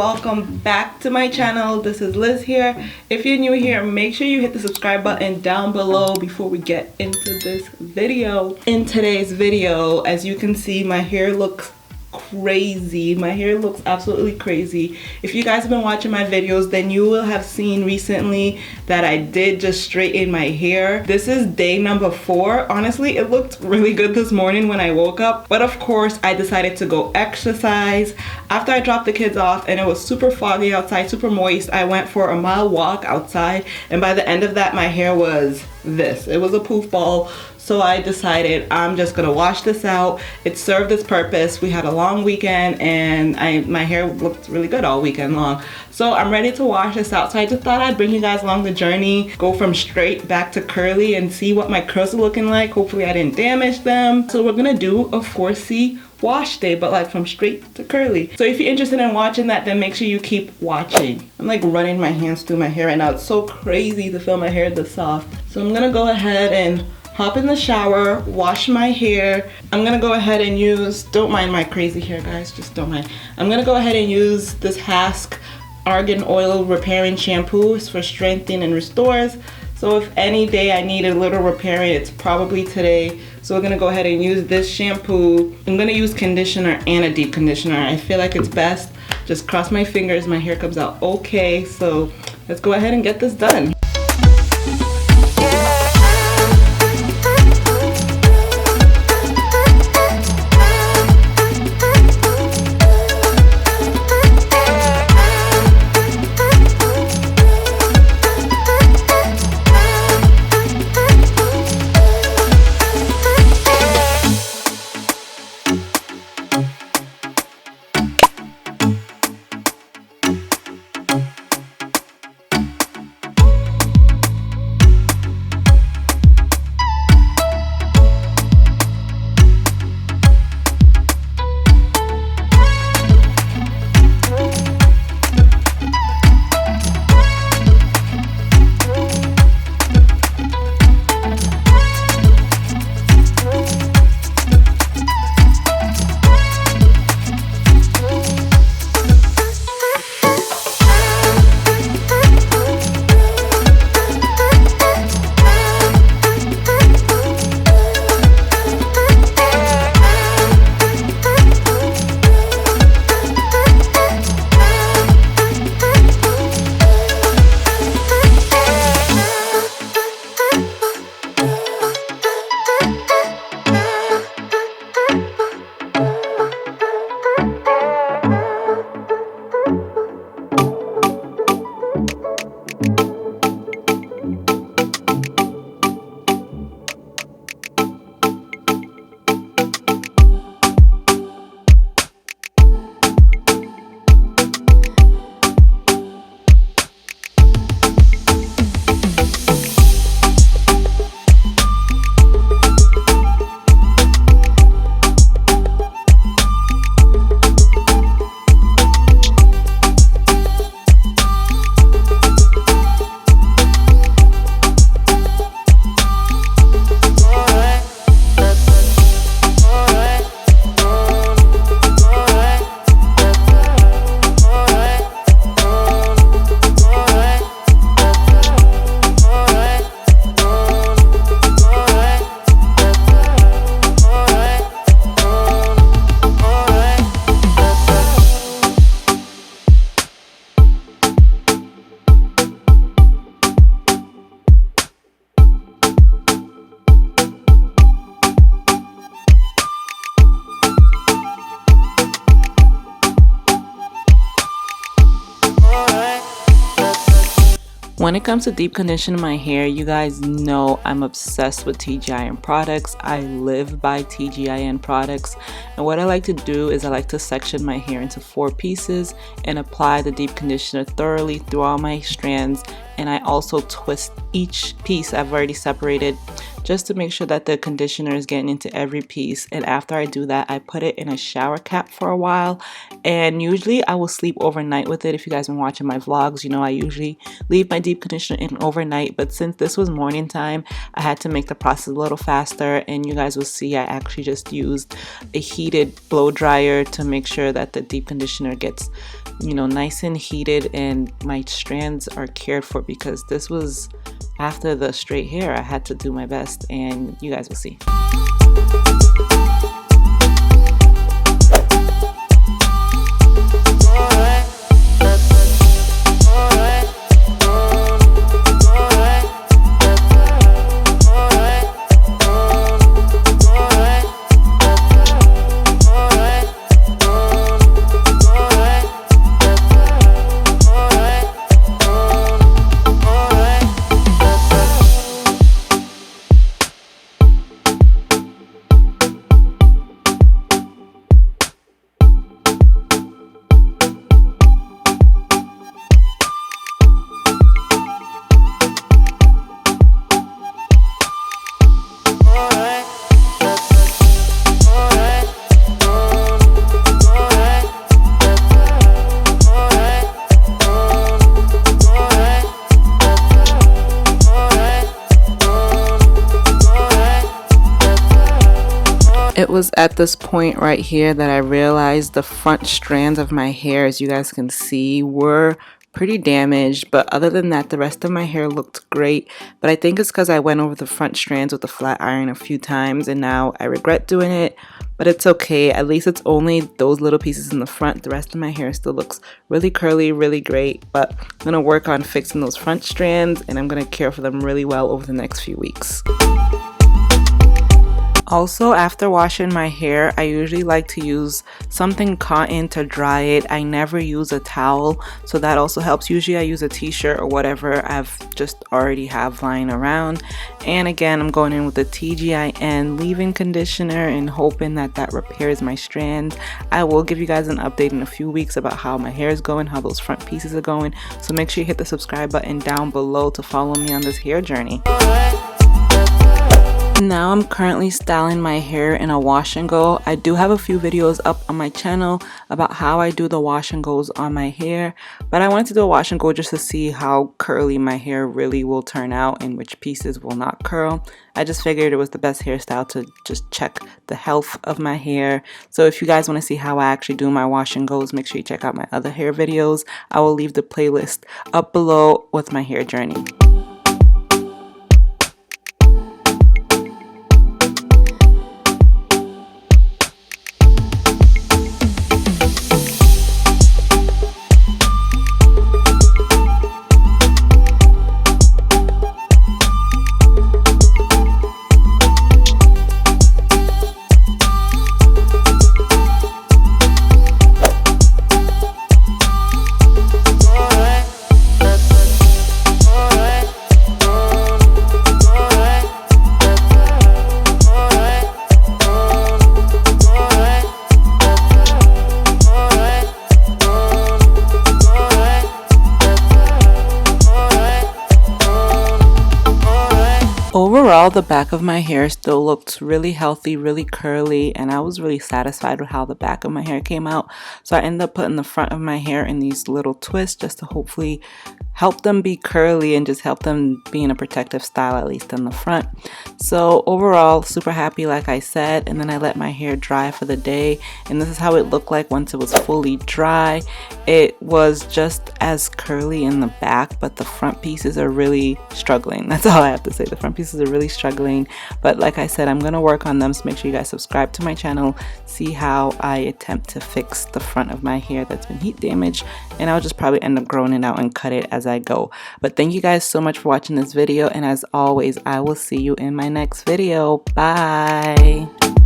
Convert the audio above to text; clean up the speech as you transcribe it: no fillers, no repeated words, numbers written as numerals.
welcome back to my channel. This is Liz here. If you're new here, make sure you hit the subscribe button down below before we get into this video. In today's video, as you can see, my hair looks crazy. My hair looks absolutely crazy. If you guys have been watching my videos, then you will have seen recently that I did just straighten my hair. This is day number 4. Honestly, it looked really good this morning when I woke up, but of course I decided to go exercise. After I dropped the kids off and it was super foggy outside, super moist, I went for a mile walk outside, and by the end of that my hair was this. It was a poof ball. So I decided I'm just gonna wash this out. It served its purpose. We had a long weekend and my hair looked really good all weekend long. So I'm ready to wash this out. So I just thought I'd bring you guys along the journey, go from straight back to curly and see what my curls are looking like. Hopefully I didn't damage them. So we're gonna do a 4C wash day, but like from straight to curly. So if you're interested in watching that, then make sure you keep watching. I'm like running my hands through my hair right now. It's so crazy to feel my hair this soft. So I'm gonna go ahead and hop in the shower, wash my hair. I'm gonna go ahead and use, don't mind my crazy hair guys, just don't mind. I'm gonna go ahead and use this Hask Argan Oil Repairing Shampoo. It's for strengthening and restores. So if any day I need a little repairing, it's probably today. So we're gonna go ahead and use this shampoo. I'm gonna use conditioner and a deep conditioner. I feel like it's best. Just cross my fingers, my hair comes out okay. So let's go ahead and get this done. When it comes to deep conditioning my hair, you guys know I'm obsessed with TGIN products. I live by TGIN products, and what I like to do is I like to section my hair into 4 pieces and apply the deep conditioner thoroughly through all my strands, and I also twist each piece I've already separated just to make sure that the conditioner is getting into every piece. And after I do that, I put it in a shower cap for a while, and usually I will sleep overnight with it. If you guys been watching my vlogs, you know I usually leave my deep conditioner in overnight, but since this was morning time, I had to make the process a little faster, and you guys will see I actually just used a heated blow dryer to make sure that the deep conditioner gets, you know, nice and heated and my strands are cared for, because this was after the straight hair. I had to do my best, and you guys will see. It was at this point right here that I realized the front strands of my hair, as you guys can see, were pretty damaged, but other than that, the rest of my hair looked great. But I think it's because I went over the front strands with the flat iron a few times, and now I regret doing it, but it's okay. At least it's only those little pieces in the front. The rest of my hair still looks really curly, really great, but I'm gonna work on fixing those front strands, and I'm gonna care for them really well over the next few weeks. Also, after washing my hair, I usually like to use something cotton to dry it. I never use a towel, so that also helps. Usually I use a t-shirt or whatever I've just already have lying around. And again, I'm going in with the TGIN leave-in conditioner and hoping that that repairs my strands. I will give you guys an update in a few weeks about how my hair is going, how those front pieces are going. So make sure you hit the subscribe button down below to follow me on this hair journey. Now I'm currently styling my hair in a wash and go. I do have a few videos up on my channel about how I do the wash and goes on my hair, but I wanted to do a wash and go just to see how curly my hair really will turn out and which pieces will not curl. I just figured it was the best hairstyle to just check the health of my hair. So if you guys want to see how I actually do my wash and goes, make sure you check out my other hair videos. I will leave the playlist up below with my hair journey. Overall, the back of my hair still looked really healthy, really curly, and I was really satisfied with how the back of my hair came out. So I ended up putting the front of my hair in these little twists just to hopefully help them be curly and just help them be in a protective style, at least in the front. So overall, super happy like I said, and then I let my hair dry for the day, and this is how it looked like once it was fully dry. It was just as curly in the back, but the front pieces are really struggling. That's all I have to say. The front pieces are really struggling, but like I said, I'm gonna work on them, so make sure you guys subscribe to my channel, see how I attempt to fix the front of my hair that's been heat damaged, and I'll just probably end up growing it out and cut it as I go. But thank you guys so much for watching this video, and as always, I will see you in my next video. Bye.